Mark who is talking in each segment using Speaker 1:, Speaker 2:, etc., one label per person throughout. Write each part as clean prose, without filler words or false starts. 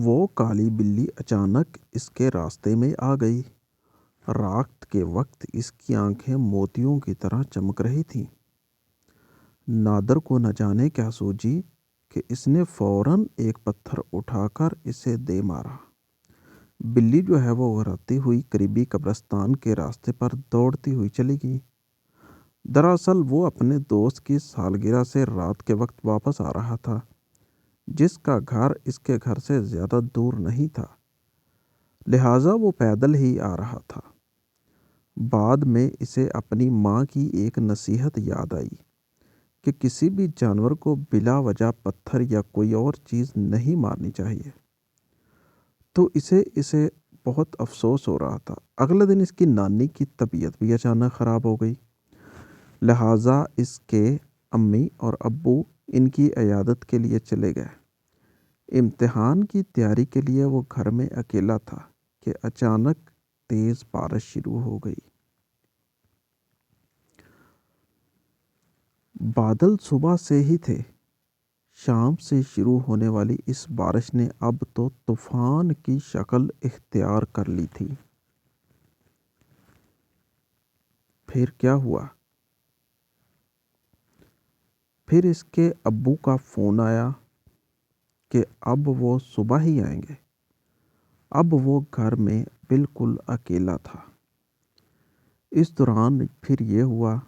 Speaker 1: وہ کالی بلی اچانک اس کے راستے میں آ گئی۔ رات کے وقت اس کی آنکھیں موتیوں کی طرح چمک رہی تھیں۔ نادر کو نہ جانے کیا سوچی کہ اس نے فوراً ایک پتھر اٹھا کر اسے دے مارا۔ بلی جو ہے وہ غراتی ہوئی قریبی قبرستان کے راستے پر دوڑتی ہوئی چلی گئی۔ دراصل وہ اپنے دوست کی سالگرہ سے رات کے وقت واپس آ رہا تھا، جس کا گھر اس کے گھر سے زیادہ دور نہیں تھا، لہٰذا وہ پیدل ہی آ رہا تھا۔ بعد میں اسے اپنی ماں کی ایک نصیحت یاد آئی کہ کسی بھی جانور کو بلا وجہ پتھر یا کوئی اور چیز نہیں مارنی چاہیے، تو اسے بہت افسوس ہو رہا تھا۔ اگلے دن اس کی نانی کی طبیعت بھی اچانک خراب ہو گئی، لہٰذا اس کے امی اور ابو ان کی عیادت کے لیے چلے گئے۔ امتحان کی تیاری کے لیے وہ گھر میں اکیلا تھا کہ اچانک تیز بارش شروع ہو گئی۔ بادل صبح سے ہی تھے۔ شام سے شروع ہونے والی اس بارش نے اب تو طوفان کی شکل اختیار کر لی تھی۔ پھر کیا ہوا؟ پھر اس کے ابو کا فون آیا کہ اب وہ صبح ہی آئیں گے۔ اب وہ گھر میں بالکل اکیلا تھا۔ اس دوران پھر یہ ہوا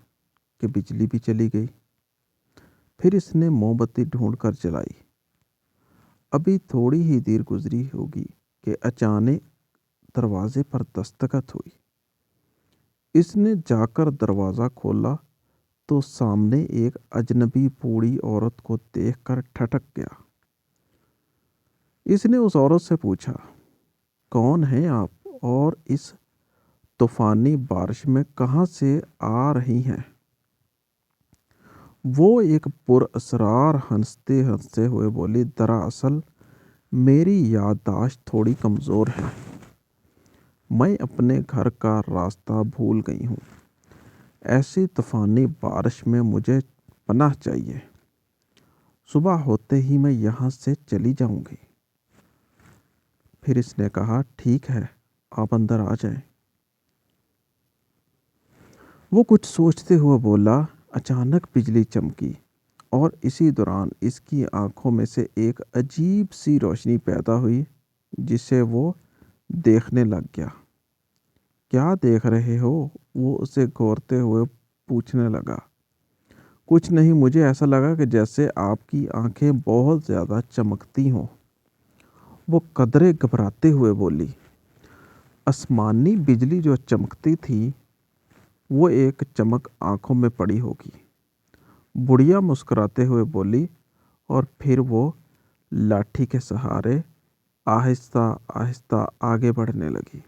Speaker 1: کہ بجلی بھی چلی گئی۔ پھر اس نے موم بتی ڈھونڈ کر جلائی۔ ابھی تھوڑی ہی دیر گزری ہوگی کہ اچانک دروازے پر دستخط ہوئی۔ اس نے جا کر دروازہ کھولا تو سامنے ایک اجنبی بوڑھی عورت کو دیکھ کر ٹھٹک گیا۔ اس نے اس عورت سے پوچھا، کون ہیں آپ اور اس طوفانی بارش میں کہاں سے آ رہی ہیں؟ وہ ایک پراسرار ہنستے ہنستے ہوئے بولی، دراصل میری یادداشت تھوڑی کمزور ہے۔ میں اپنے گھر کا راستہ بھول گئی ہوں۔ ایسی طوفانی بارش میں مجھے پناہ چاہیے۔ صبح ہوتے ہی میں یہاں سے چلی جاؤں گی۔ پھر اس نے کہا، ٹھیک ہے، آپ اندر آ جائیں۔ وہ کچھ سوچتے ہوئے بولا، اچانک بجلی چمکی اور اسی دوران اس کی آنکھوں میں سے ایک عجیب سی روشنی پیدا ہوئی جسے وہ دیکھنے لگ گیا۔ کیا دیکھ رہے ہو؟ وہ اسے گھورتے ہوئے پوچھنے لگا۔ کچھ نہیں، مجھے ایسا لگا کہ جیسے آپ کی آنکھیں بہت زیادہ چمکتی ہوں۔ وہ قدرے گھبراتے ہوئے بولی۔ آسمانی بجلی جو چمکتی تھی وہ ایک چمک آنکھوں میں پڑی ہوگی۔ بڑھیا مسکراتے ہوئے بولی اور پھر وہ لاٹھی کے سہارے آہستہ آہستہ آگے بڑھنے لگی۔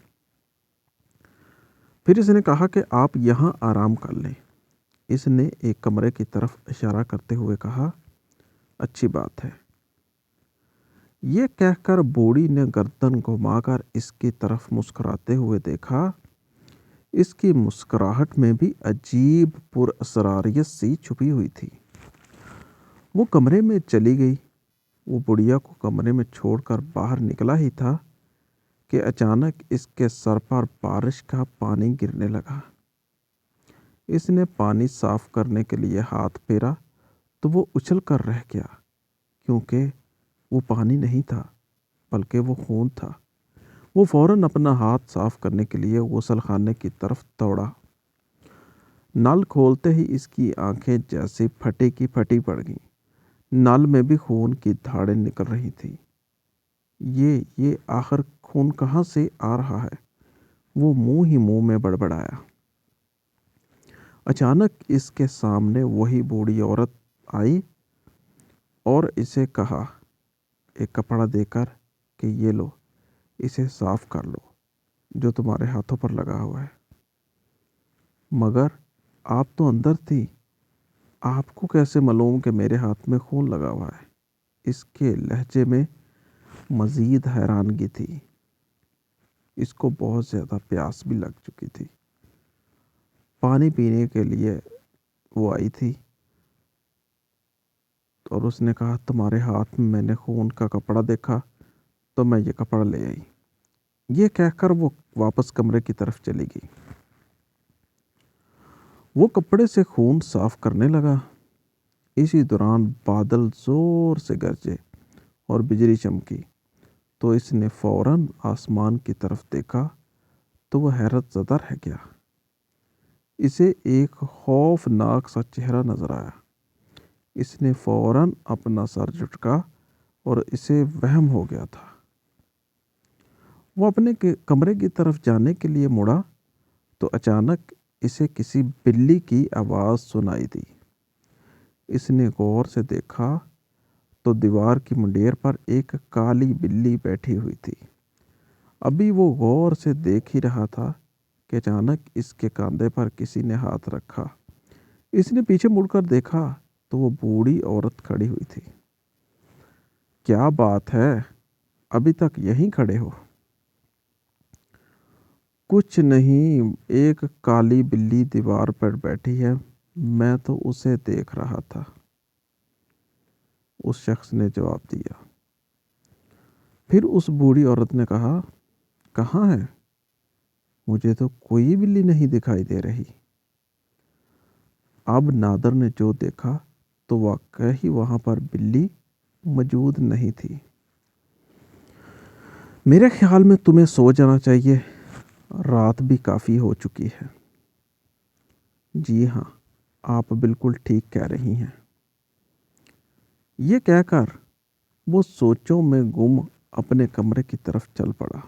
Speaker 1: پھر اس نے کہا کہ آپ یہاں آرام کر لیں۔ اس نے ایک کمرے کی طرف اشارہ کرتے ہوئے کہا، اچھی بات ہے۔ یہ کہہ کر بوڑھی نے گردن گھما کر اس کی طرف مسکراتے ہوئے دیکھا۔ اس کی مسکراہٹ میں بھی عجیب پراسراریت سی چھپی ہوئی تھی۔ وہ کمرے میں چلی گئی۔ وہ بڑھیا کو کمرے میں چھوڑ کر باہر نکلا ہی تھا کہ اچانک اس کے سر پر بارش کا پانی گرنے لگا۔ اس نے پانی صاف کرنے کے لیے ہاتھ پھیرا تو وہ اچھل کر رہ گیا، کیونکہ وہ پانی نہیں تھا بلکہ وہ خون تھا۔ وہ فوراً اپنا ہاتھ صاف کرنے کے لیے غسل خانے کی طرف دوڑا۔ نل کھولتے ہی اس کی آنکھیں جیسے پھٹی کی پھٹی پڑ گئیں۔ نل میں بھی خون کی دھاڑیں نکل رہی تھیں۔ یہ آخر خون کہاں سے آ رہا ہے؟ وہ منہ ہی منہ میں بڑبڑایا۔ اچانک اس کے سامنے وہی بوڑھی عورت آئی اور اسے کہا، ایک کپڑا دے کر کہ یہ لو، اسے صاف کر لو جو تمہارے ہاتھوں پر لگا ہوا ہے۔ مگر آپ تو اندر تھی، آپ کو کیسے معلوم کہ میرے ہاتھ میں خون لگا ہوا ہے؟ اس کے لہجے میں مزید حیرانگی تھی۔ اس کو بہت زیادہ پیاس بھی لگ چکی تھی۔ پانی پینے کے لیے وہ آئی تھی اور اس نے کہا، تمہارے ہاتھ میں نے خون کا کپڑا دیکھا تو میں یہ کپڑا لے آئی۔ یہ کہہ کر وہ واپس کمرے کی طرف چلی گئی۔ وہ کپڑے سے خون صاف کرنے لگا۔ اسی دوران بادل زور سے گرجے اور بجلی چمکی تو اس نے فوراً آسمان کی طرف دیکھا تو وہ حیرت زدہ رہ گیا۔ اسے ایک خوفناک سا چہرہ نظر آیا۔ اس نے فوراً اپنا سر جھٹکا اور اسے وہم ہو گیا تھا۔ وہ اپنے کمرے کی طرف جانے کے لیے مڑا تو اچانک اسے کسی بلی کی آواز سنائی دی۔ اس نے غور سے دیکھا تو دیوار کی منڈیر پر ایک کالی بلی بیٹھی ہوئی تھی۔ ابھی وہ غور سے دیکھ ہی رہا تھا کہ اچانک اس کے کاندھے پر کسی نے ہاتھ رکھا۔ اس نے پیچھے مڑ کر دیکھا تو وہ بوڑھی عورت کھڑی ہوئی تھی۔ کیا بات ہے، ابھی تک یہیں کھڑے ہو؟ کچھ نہیں، ایک کالی بلی دیوار پر بیٹھی ہے، میں تو اسے دیکھ رہا تھا، اس شخص نے جواب دیا۔ پھر اس بوڑھی عورت نے کہا، کہاں ہے؟ مجھے تو کوئی بلی نہیں دکھائی دے رہی۔ اب نادر نے جو دیکھا تو واقعی وہاں پر بلی موجود نہیں تھی۔ میرے خیال میں تمہیں سو جانا چاہیے، رات بھی کافی ہو چکی ہے۔ جی ہاں، آپ بالکل ٹھیک کہہ رہی ہیں۔ یہ کہہ کر وہ سوچوں میں گم اپنے کمرے کی طرف چل پڑا۔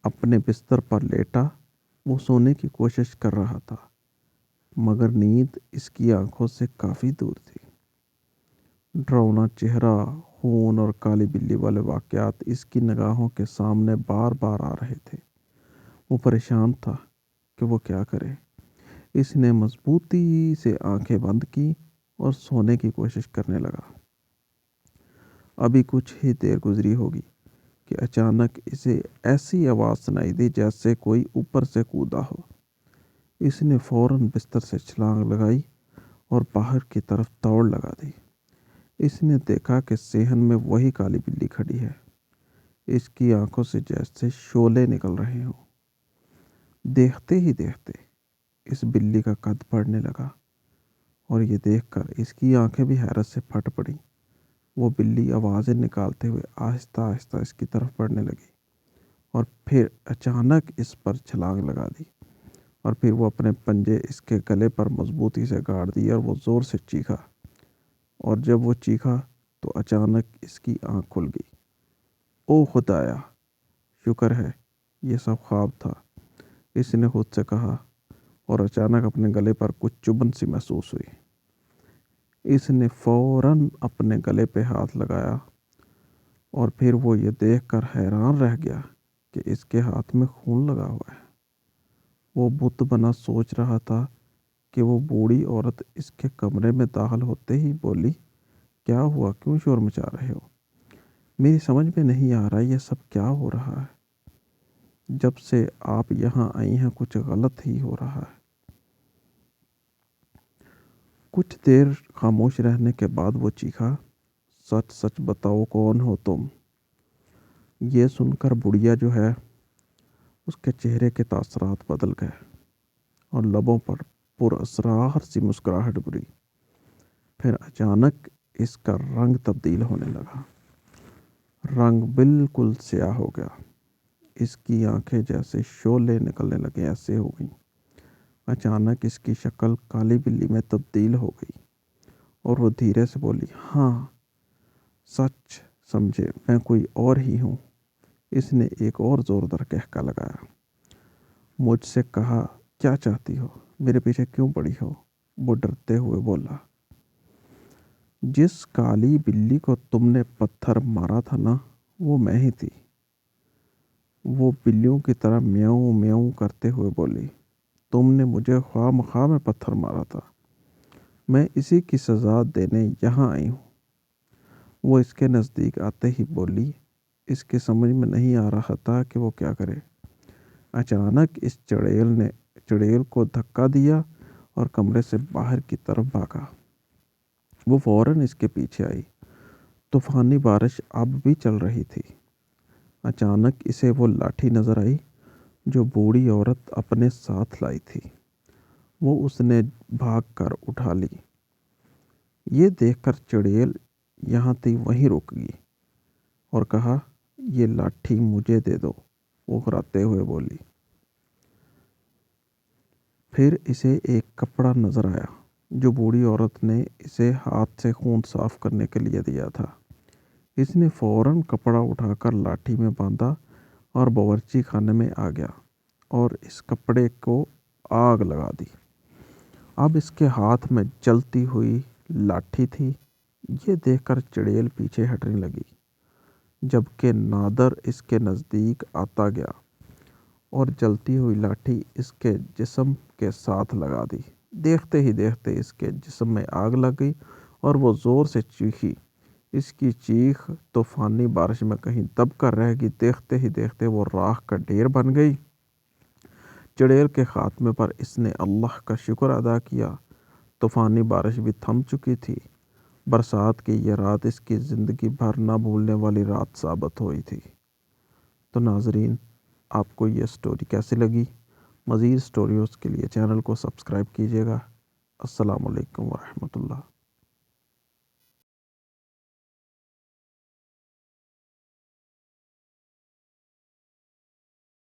Speaker 1: اپنے بستر پر لیٹا وہ سونے کی کوشش کر رہا تھا، مگر نیند اس کی آنکھوں سے کافی دور تھی۔ ڈراؤنا چہرہ، خون اور کالی بلی والے واقعات اس کی نگاہوں کے سامنے بار بار آ رہے تھے۔ وہ پریشان تھا کہ وہ کیا کرے۔ اس نے مضبوطی سے آنکھیں بند کی اور سونے کی کوشش کرنے لگا۔ ابھی کچھ ہی دیر گزری ہوگی کہ اچانک اسے ایسی آواز سنائی دی جیسے کوئی اوپر سے کودا ہو۔ اس نے فوراً بستر سے چھلانگ لگائی اور باہر کی طرف دوڑ لگا دی۔ اس نے دیکھا کہ صحن میں وہی کالی بلی کھڑی ہے۔ اس کی آنکھوں سے جیسے شعلے نکل رہے ہوں۔ دیکھتے ہی دیکھتے اس بلی کا قد بڑھنے لگا اور یہ دیکھ کر اس کی آنکھیں بھی حیرت سے پھٹ پڑیں۔ وہ بلی آوازیں نکالتے ہوئے آہستہ آہستہ اس کی طرف بڑھنے لگی اور پھر اچانک اس پر چھلانگ لگا دی، اور پھر وہ اپنے پنجے اس کے گلے پر مضبوطی سے گاڑ دیے اور وہ زور سے چیخا، اور جب وہ چیخا تو اچانک اس کی آنکھ کھل گئی۔ او خدایا، شکر ہے یہ سب خواب تھا، اس نے خود سے کہا، اور اچانک اپنے گلے پر کچھ چبھن سی محسوس ہوئی۔ اس نے فوراً اپنے گلے پہ ہاتھ لگایا اور پھر وہ یہ دیکھ کر حیران رہ گیا کہ اس کے ہاتھ میں خون لگا ہوا ہے۔ وہ بت بنا سوچ رہا تھا کہ وہ بوڑھی عورت اس کے کمرے میں داخل ہوتے ہی بولی، کیا ہوا، کیوں شور مچا رہے ہو؟ میری سمجھ میں نہیں آ رہا یہ سب کیا ہو رہا ہے۔ جب سے آپ یہاں آئی ہیں کچھ غلط ہی ہو رہا ہے۔ کچھ دیر خاموش رہنے کے بعد وہ چیخا، سچ سچ بتاؤ کون ہو تم؟ یہ سن کر بڑھیا جو ہے اس کے چہرے کے تاثرات بدل گئے اور لبوں پر پراسرار سی مسکراہٹ بری۔ پھر اچانک اس کا رنگ تبدیل ہونے لگا۔ رنگ بالکل سیاہ ہو گیا۔ اس کی آنکھیں جیسے شعلے نکلنے لگے ایسے ہو گئیں۔ اچانک اس کی شکل کالی بلی میں تبدیل ہو گئی اور وہ دھیرے سے بولی، ہاں سچ سمجھے میں کوئی اور ہی ہوں۔ اس نے ایک اور زوردار قہقہ لگایا۔ مجھ سے کہا، کیا چاہتی ہو؟ میرے پیچھے کیوں پڑی ہو؟ وہ ڈرتے ہوئے بولا۔ جس کالی بلی کو تم نے پتھر مارا تھا نا، وہ میں ہی تھی۔ وہ بلیوں کی طرح میاؤں میاؤں کرتے ہوئے بولی، تم نے مجھے خواہ مخواہ میں پتھر مارا تھا، میں اسی کی سزا دینے یہاں آئی ہوں۔ وہ اس کے نزدیک آتے ہی بولی۔ اس کے سمجھ میں نہیں آ رہا تھا کہ وہ کیا کرے۔ اچانک اس چڑیل کو دھکا دیا اور کمرے سے باہر کی طرف بھاگا۔ وہ فوراً اس کے پیچھے آئی طوفانی بارش اب بھی چل رہی تھی۔ اچانک اسے وہ لاٹھی نظر آئی جو بوڑھی عورت اپنے ساتھ لائی تھی۔ وہ اس نے بھاگ کر اٹھا لی۔ یہ دیکھ کر چڑیل یہاں تھی وہیں رک گئی اور کہا، یہ لاٹھی مجھے دے دو، وہ روتے ہوئے بولی۔ پھر اسے ایک کپڑا نظر آیا جو بوڑھی عورت نے اسے ہاتھ سے خون صاف کرنے کے لیے دیا تھا۔ اس نے فوراً کپڑا اٹھا کر لاٹھی میں باندھا اور باورچی خانے میں آ گیا اور اس کپڑے کو آگ لگا دی۔ اب اس کے ہاتھ میں جلتی ہوئی لاٹھی تھی۔ یہ دیکھ کر چڑیل پیچھے ہٹنے لگی، جبکہ نادر اس کے نزدیک آتا گیا اور جلتی ہوئی لاٹھی اس کے جسم کے ساتھ لگا دی۔ دیکھتے ہی دیکھتے اس کے جسم میں آگ لگ گئی اور وہ زور سے چیخی۔ اس کی چیخ طوفانی بارش میں کہیں دب کر رہ گئی۔ دیکھتے ہی دیکھتے وہ راکھ کا ڈھیر بن گئی۔ چڑیل کے خاتمے پر اس نے اللہ کا شکر ادا کیا۔ طوفانی بارش بھی تھم چکی تھی۔ برسات کی یہ رات اس کی زندگی بھر نہ بھولنے والی رات ثابت ہوئی تھی۔ تو ناظرین، آپ کو یہ سٹوری کیسی لگی؟ مزید سٹوریز کے لیے چینل کو سبسکرائب کیجیے گا۔ السلام علیکم ورحمۃ اللہ۔